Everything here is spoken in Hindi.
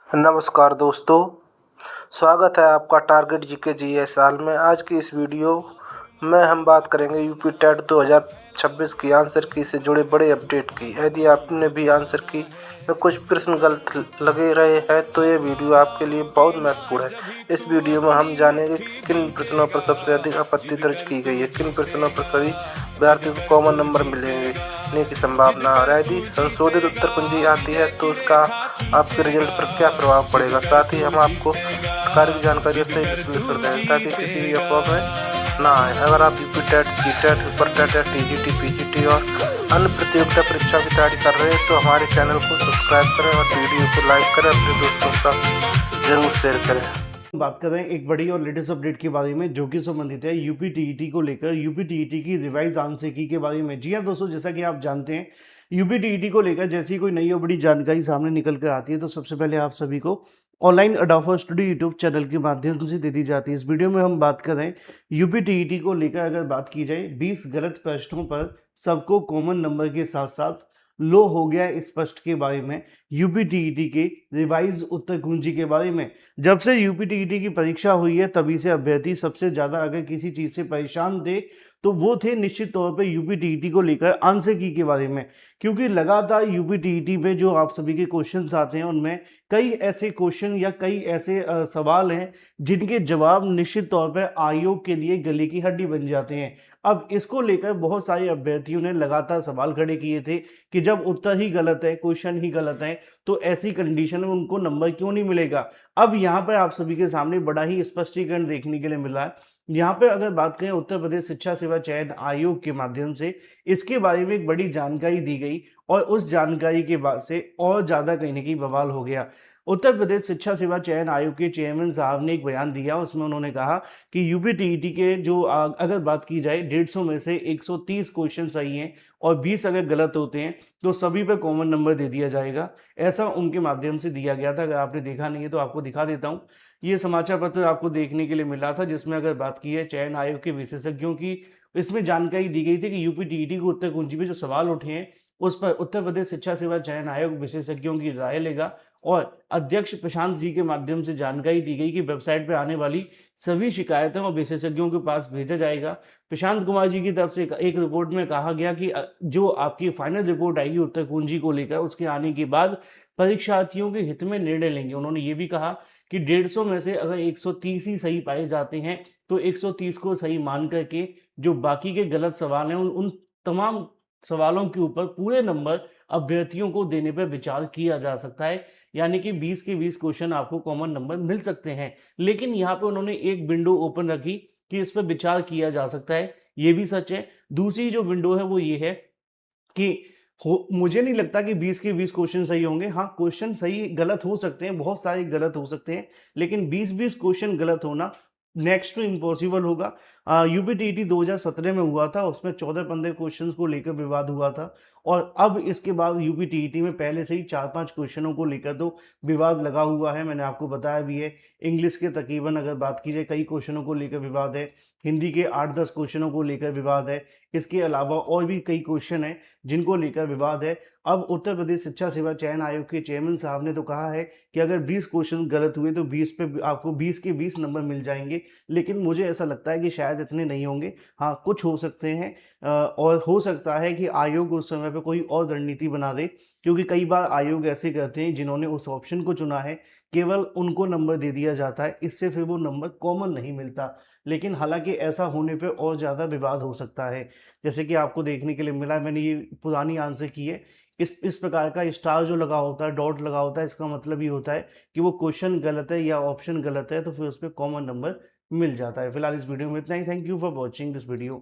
नमस्कार दोस्तों, स्वागत है आपका टारगेट जीके जीएस साल में। आज की इस वीडियो में हम बात करेंगे यूपी टेट 2026 की आंसर की से जुड़े बड़े अपडेट की। यदि आपने भी आंसर की में कुछ प्रश्न गलत लगे रहे हैं तो ये वीडियो आपके लिए बहुत महत्वपूर्ण है। इस वीडियो में हम जानेंगे कि किन प्रश्नों पर सबसे अधिक आपत्ति दर्ज की गई है, किन प्रश्नों पर सभी विद्यार्थियों को कॉमन नंबर मिलेंगे की संभावना, और यदि संशोधित उत्तर कुंजी आती है तो उसका आपके रिजल्ट पर क्या प्रभाव पड़ेगा। साथ ही हम आपको सरकार की जानकारी से विश्लेषण दें ताकि किसी भी अफवाह में ना आए। अगर आप UP TET, C TET, super TET या टीजीटी, पीजीटी और अन्य प्रतियोगिता परीक्षा की तैयारी कर रहे हैं तो हमारे चैनल को सब्सक्राइब करें और वीडियो को लाइक करें, अपने दोस्तों के साथ जरूर शेयर करें। बात कर रहे हैं एक बड़ी और लेटेस्ट अपडेट के बारे में जो कि संबंधित है यूपी टीईटी को लेकर, यूपी टीईटी की रिवाइज आंसर की के बारे में। जी हाँ दोस्तों, जैसा कि आप जानते हैं यूपी टीईटी को लेकर जैसी कोई नई और बड़ी जानकारी सामने निकल कर आती है तो सबसे पहले आप सभी को online adopter study YouTube channel के माध्यम से दे दी जाती है। इस वीडियो में हम बात कर रहे हैं यूपी टीईटी को लेकर। अगर बात की जाए 20 गलत प्रश्नों पर सबको कॉमन नंबर के साथ साथ लो हो गया इस प्रश्न के बारे में, यूपी टीईटी के रिवाइज उत्तर कुंजी के बारे में। जब से यूपी टीईटी की परीक्षा हुई है तभी से अभ्यर्थी सबसे ज्यादा अगर किसी चीज से परेशान थे तो वो थे निश्चित तौर पे यूपी टीईटी को लेकर आंसर की के बारे में, क्योंकि लगातार यूपी टीईटी में जो आप सभी के क्वेश्चंस आते हैं उनमें कई ऐसे क्वेश्चन या कई ऐसे सवाल हैं जिनके जवाब निश्चित तौर पर आयोग के लिए गले की हड्डी बन जाते हैं। अब इसको लेकर बहुत सारे अभ्यर्थियों ने लगातार सवाल खड़े किए थे कि जब उत्तर ही गलत है, क्वेश्चन ही गलत है, तो ऐसी कंडीशन में उनको नंबर क्यों नहीं मिलेगा। अब यहाँ पर आप सभी के सामने बड़ा ही स्पष्टीकरण देखने के लिए मिला है। यहाँ पे अगर बात करें उत्तर प्रदेश शिक्षा सेवा चयन आयोग के माध्यम से इसके बारे में एक बड़ी जानकारी दी गई और उस जानकारी के बाद से और ज्यादा कहीं ना कहीं बवाल हो गया। उत्तर प्रदेश शिक्षा सेवा चयन आयोग के चेयरमैन साहब ने एक बयान दिया, उसमें उन्होंने कहा कि यूपी टीईटी के जो अगर बात की जाए 150 में से 130 क्वेश्चन सही हैं और 20 अगर गलत होते हैं तो सभी पर कॉमन नंबर दे दिया जाएगा। ऐसा उनके माध्यम से दिया गया था। अगर आपने देखा नहीं है तो आपको दिखा देता हूँ। ये समाचार पत्र आपको देखने के लिए मिला था जिसमें अगर बात की है चयन आयोग के विशेषज्ञों की, इसमें जानकारी दी गई थी कि यूपी टीईटी को उत्तर कुंजी में जो सवाल उठे हैं उस पर उत्तर प्रदेश शिक्षा सेवा चयन आयोग विशेषज्ञों की राय लेगा और अध्यक्ष प्रशांत जी के माध्यम से जानकारी दी गई कि वेबसाइट पर आने वाली सभी शिकायतों और विशेषज्ञों के पास भेजा जाएगा। प्रशांत कुमार जी की तरफ से एक रिपोर्ट में कहा गया कि जो आपकी फाइनल रिपोर्ट आएगी उत्तर कुंजी को लेकर उसके आने के बाद परीक्षार्थियों के हित में निर्णय लेंगे। उन्होंने ये भी कहा कि 150 में से अगर 130 ही सही पाए जाते हैं तो 130 को सही मान करके जो बाकी के गलत सवाल हैं उन तमाम सवालों के ऊपर पूरे नंबर अभ्यर्थियों को देने पर विचार किया जा सकता है, यानी कि 20 के 20 क्वेश्चन आपको कॉमन नंबर मिल सकते हैं। लेकिन यहाँ पे उन्होंने एक विंडो ओपन रखी कि इस पर विचार किया जा सकता है, ये भी सच है। दूसरी जो विंडो है वो ये है कि मुझे नहीं लगता कि 20 के 20 क्वेश्चन सही होंगे। हाँ, क्वेश्चन सही गलत हो सकते हैं, बहुत सारे गलत हो सकते हैं, लेकिन 20-20 क्वेश्चन गलत होना नेक्स्ट टू इम्पॉसिबल होगा। यूपी टीईटी 2017 में हुआ था, उसमें 14-15 क्वेश्चंस को लेकर विवाद हुआ था और अब इसके बाद यूपी टीईटी में पहले से ही 4-5 क्वेश्चनों को लेकर तो विवाद लगा हुआ है। मैंने आपको बताया भी है। इंग्लिश के तकरीबन अगर बात की जाए कई क्वेश्चनों को लेकर विवाद है, हिंदी के 8-10 क्वेश्चनों को लेकर विवाद है, इसके अलावा और भी कई क्वेश्चन हैं जिनको लेकर विवाद है। अब उत्तर प्रदेश शिक्षा सेवा चयन आयोग के चेयरमैन साहब ने तो कहा है कि अगर 20 क्वेश्चन गलत हुए तो 20 पे आपको 20 के 20 नंबर मिल जाएंगे, लेकिन मुझे ऐसा लगता है कि शायद इतने नहीं होंगे। हाँ, कुछ हो सकते हैं और हो सकता है कि आयोग उस समय पे कोई और रणनीति बना दे, क्योंकि कई बार आयोग ऐसे करते हैं जिन्होंने उस ऑप्शन को चुना है केवल उनको नंबर दे दिया जाता है, इससे फिर वो नंबर कॉमन नहीं मिलता। लेकिन हालांकि ऐसा होने पे और ज़्यादा विवाद हो सकता है, जैसे कि आपको देखने के लिए मिला। मैंने ये पुरानी आंसर की है। इस प्रकार का स्टार जो लगा होता है, डॉट लगा होता है, इसका मतलब ये होता है कि वो क्वेश्चन गलत है या ऑप्शन गलत है, तो फिर उस पर कॉमन नंबर मिल जाता है। फिलहाल इस वीडियो में इतना ही। Thank you for watching this video.